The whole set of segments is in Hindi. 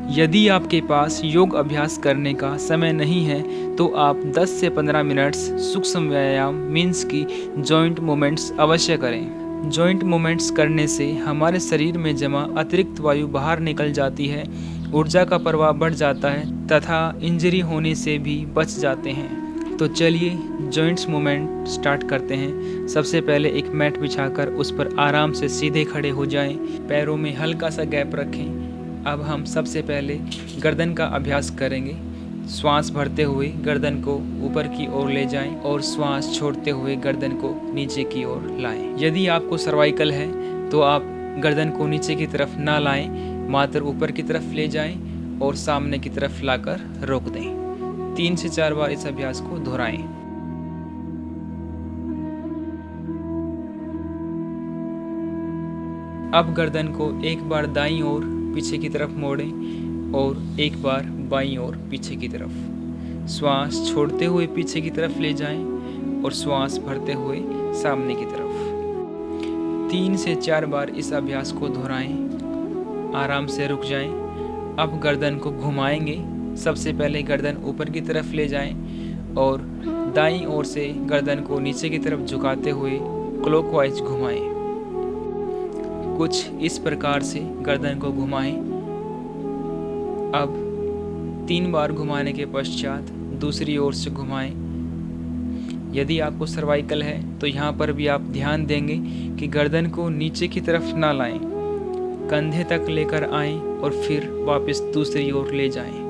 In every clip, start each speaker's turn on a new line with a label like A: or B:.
A: यदि आपके पास योग अभ्यास करने का समय नहीं है तो आप 10 से 15 मिनट्स सूक्ष्म व्यायाम मीन्स की जॉइंट मूवमेंट्स अवश्य करें। जॉइंट मूवमेंट्स करने से हमारे शरीर में जमा अतिरिक्त वायु बाहर निकल जाती है, ऊर्जा का प्रवाह बढ़ जाता है तथा इंजरी होने से भी बच जाते हैं। तो चलिए जॉइंट्स मूवमेंट स्टार्ट करते हैं। सबसे पहले एक मैट बिछाकर उस पर आराम से सीधे खड़े हो जाएं, पैरों में हल्का सा गैप रखें। अब हम सबसे पहले गर्दन का अभ्यास करेंगे। श्वास भरते हुए गर्दन को ऊपर की ओर ले जाएं और श्वास छोड़ते हुए गर्दन को नीचे की ओर लाएं। यदि आपको सर्वाइकल है तो आप गर्दन को नीचे की तरफ ना लाएं, मात्र ऊपर की तरफ ले जाएं और सामने की तरफ लाकर रोक दें। 3 से 4 बार इस अभ्यास को दोहराएं। अब गर्दन को एक बार दाईं ओर पीछे की तरफ मोड़ें और एक बार बाईं ओर पीछे की तरफ। श्वास छोड़ते हुए पीछे की तरफ ले जाएं और श्वास भरते हुए सामने की तरफ। 3 से 4 बार इस अभ्यास को दोहराएं। आराम से रुक जाएं। अब गर्दन को घुमाएंगे। सबसे पहले गर्दन ऊपर की तरफ ले जाएं और दाईं ओर से गर्दन को नीचे की तरफ झुकाते हुए क्लॉकवाइज घुमाएं। कुछ इस प्रकार से गर्दन को घुमाएं। अब 3 बार घुमाने के पश्चात दूसरी ओर से घुमाएं। यदि आपको सर्वाइकल है तो यहाँ पर भी आप ध्यान देंगे कि गर्दन को नीचे की तरफ ना लाएं, कंधे तक लेकर आएं और फिर वापस दूसरी ओर ले जाएं।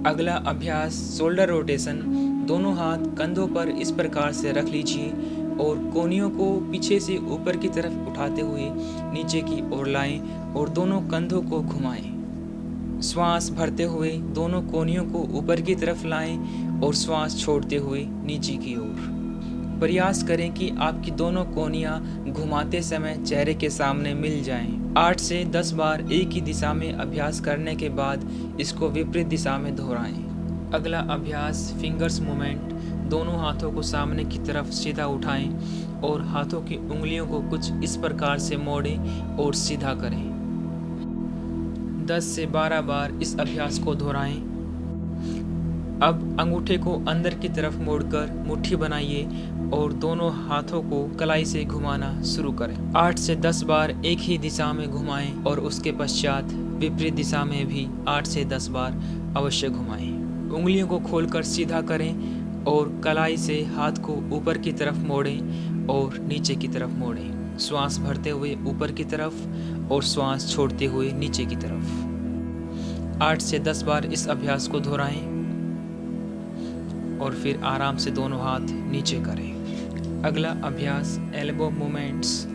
A: अगला अभ्यास शोल्डर रोटेशन। दोनों हाथ कंधों पर इस प्रकार से रख लीजिए और कोहनियों को पीछे से ऊपर की तरफ उठाते हुए नीचे की ओर लाएं और दोनों कंधों को घुमाएं। श्वास भरते हुए दोनों कोहनियों को ऊपर की तरफ लाएं और श्वास छोड़ते हुए नीचे की ओर। प्रयास करें कि आपकी दोनों कोहनियां घुमाते समय चेहरे के सामने मिल जाएं। 8 से 10 बार एक ही दिशा में अभ्यास करने के बाद इसको विपरीत दिशा में दोहराएं। अगला अभ्यास फिंगर्स मूवमेंट। दोनों हाथों को सामने की तरफ सीधा उठाएं और हाथों की उंगलियों को कुछ इस प्रकार से मोड़ें और सीधा करें। 10 से 12 बार इस अभ्यास को दोहराएं। अब अंगूठे को अंदर की तरफ मोड़कर मुट्ठी बनाइए और दोनों हाथों को कलाई से घुमाना शुरू करें। 8 से 10 बार एक ही दिशा में घुमाएं और उसके पश्चात विपरीत दिशा में भी 8 से 10 बार अवश्य घुमाएं। उंगलियों को खोलकर सीधा करें और कलाई से हाथ को ऊपर की तरफ मोड़ें और नीचे की तरफ मोड़ें। श्वास भरते हुए ऊपर की तरफ और श्वास छोड़ते हुए नीचे की तरफ। 8 से 10 बार इस अभ्यास को दोहराएं और फिर आराम से दोनों हाथ नीचे करें। अगला अभ्यास एल्बो मूवमेंट्स।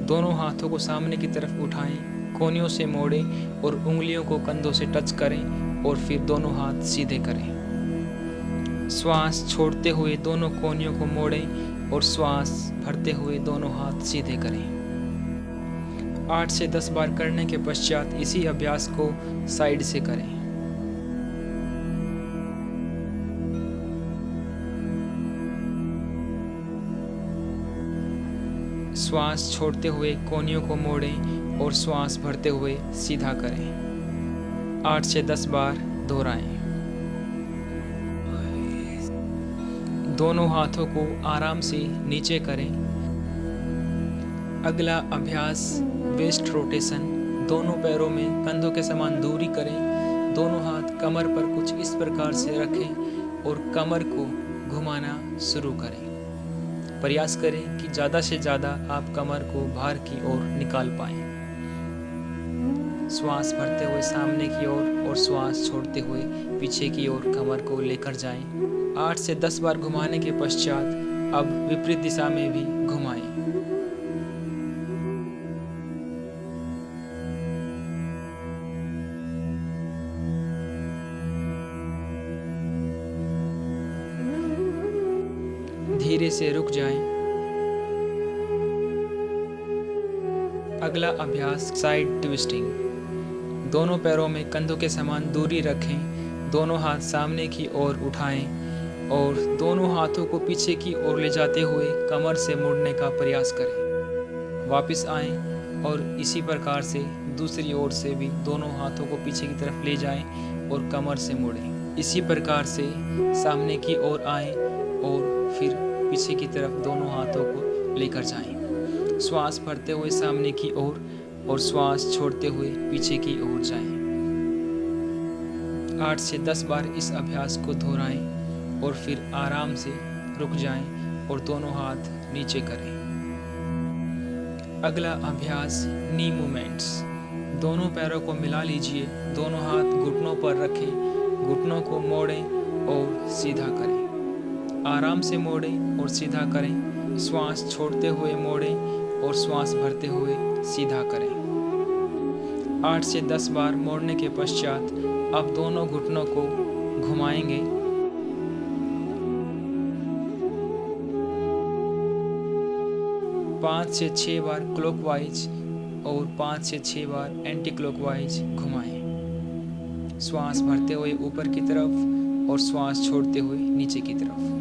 A: दोनों हाथों को सामने की तरफ उठाएं, कोहनियों से मोड़ें और उंगलियों को कंधों से टच करें और फिर दोनों हाथ सीधे करें। श्वास छोड़ते हुए दोनों कोहनियों को मोड़ें और श्वास भरते हुए दोनों हाथ सीधे करें। 8 से 10 बार करने के पश्चात इसी अभ्यास को साइड से करें। श्वास छोड़ते हुए कोहनियों को मोड़ें और श्वास भरते हुए सीधा करें। 8 से 10 बार दोहराएं। दोनों हाथों को आराम से नीचे करें। अगला अभ्यास वेस्ट रोटेशन। दोनों पैरों में कंधों के समान दूरी करें। दोनों हाथ कमर पर कुछ इस प्रकार से रखें और कमर को घुमाना शुरू करें। प्रयास करें कि ज़्यादा से ज़्यादा आप कमर को बाहर की ओर निकाल पाएं। श्वास भरते हुए सामने की ओर और श्वास छोड़ते हुए पीछे की ओर कमर को लेकर जाएं। 8 से 10 बार घुमाने के पश्चात अब विपरीत दिशा में भी घुमाएं। धीरे से रुक जाएं। अगला अभ्यास साइड ट्विस्टिंग। दोनों पैरों में कंधों के समान दूरी रखें। दोनों हाथ सामने की ओर उठाएं और दोनों हाथों को पीछे की ओर ले जाते हुए कमर से मुड़ने का प्रयास करें। वापस आएं और इसी प्रकार से दूसरी ओर से भी दोनों हाथों को पीछे की तरफ ले जाएं और कमर से मोड़ें। इसी प्रकार से सामने की ओर आएं और फिर पीछे की तरफ दोनों हाथों को लेकर जाएं। श्वास भरते हुए सामने की ओर और श्वास छोड़ते हुए पीछे की ओर जाएं। 8 से 10 बार इस अभ्यास को दोहराएं और फिर आराम से रुक जाएं और दोनों हाथ नीचे करें। अगला अभ्यास नी मूवमेंट्स। दोनों पैरों को मिला लीजिए, दोनों हाथ घुटनों पर रखें, घुटनों को मोड़ें और सीधा करें। आराम से मोड़ें और सीधा करें। श्वास छोड़ते हुए मोड़ें और श्वास भरते हुए सीधा करें। 8 से 10 बार मोड़ने के पश्चात अब दोनों घुटनों को घुमाएंगे। पाँच से 6 बार क्लॉकवाइज और 5 से 6 बार एंटी क्लॉकवाइज घुमाएं। श्वास भरते हुए ऊपर की तरफ और श्वास छोड़ते हुए नीचे की तरफ।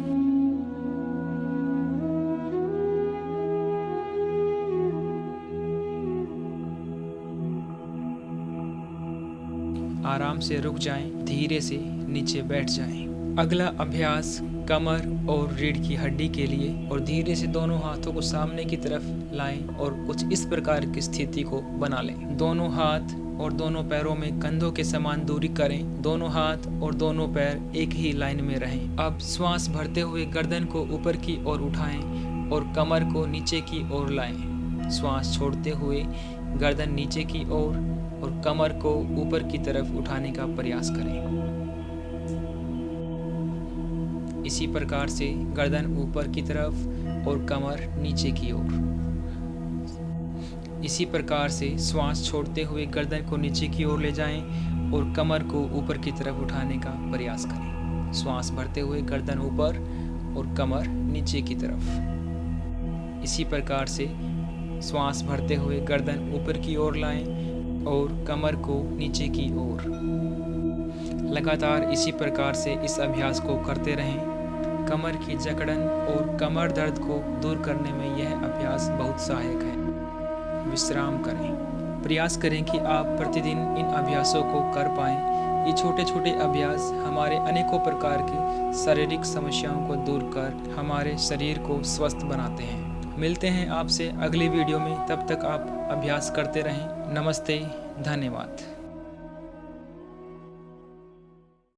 A: आराम से रुक जाएं, धीरे से नीचे बैठ जाएं। अगला अभ्यास कमर और रीढ़ की हड्डी के लिए, और धीरे से दोनों हाथों को सामने की तरफ लाएं और कुछ इस प्रकार की स्थिति को बना लें। दोनों हाथ और दोनों पैरों में कंधों के समान दूरी करें। दोनों हाथ और दोनों पैर एक ही लाइन में रहें। अब श्वास भरते हुए गर्दन को ऊपर की ओर उठाएं और कमर को नीचे की ओर लाएं। श्वास छोड़ते हुए गर्दन नीचे की ओर और कमर को ऊपर की तरफ उठाने का प्रयास करें। इसी प्रकार से गर्दन ऊपर की तरफ और कमर नीचे की ओर। इसी प्रकार से श्वास छोड़ते हुए गर्दन को नीचे की ओर ले जाएं और कमर को ऊपर की तरफ उठाने का प्रयास करें। श्वास भरते हुए गर्दन ऊपर और कमर नीचे की तरफ। इसी प्रकार से श्वास भरते हुए गर्दन ऊपर की ओर लाएं और कमर को नीचे की ओर। लगातार इसी प्रकार से इस अभ्यास को करते रहें। कमर की जकड़न और कमर दर्द को दूर करने में यह अभ्यास बहुत सहायक है। विश्राम करें। प्रयास करें कि आप प्रतिदिन इन अभ्यासों को कर पाएं। ये छोटे छोटे अभ्यास हमारे अनेकों प्रकार की शारीरिक समस्याओं को दूर कर हमारे शरीर को स्वस्थ बनाते हैं। मिलते हैं आपसे अगली वीडियो में, तब तक आप अभ्यास करते रहें। नमस्ते, धन्यवाद।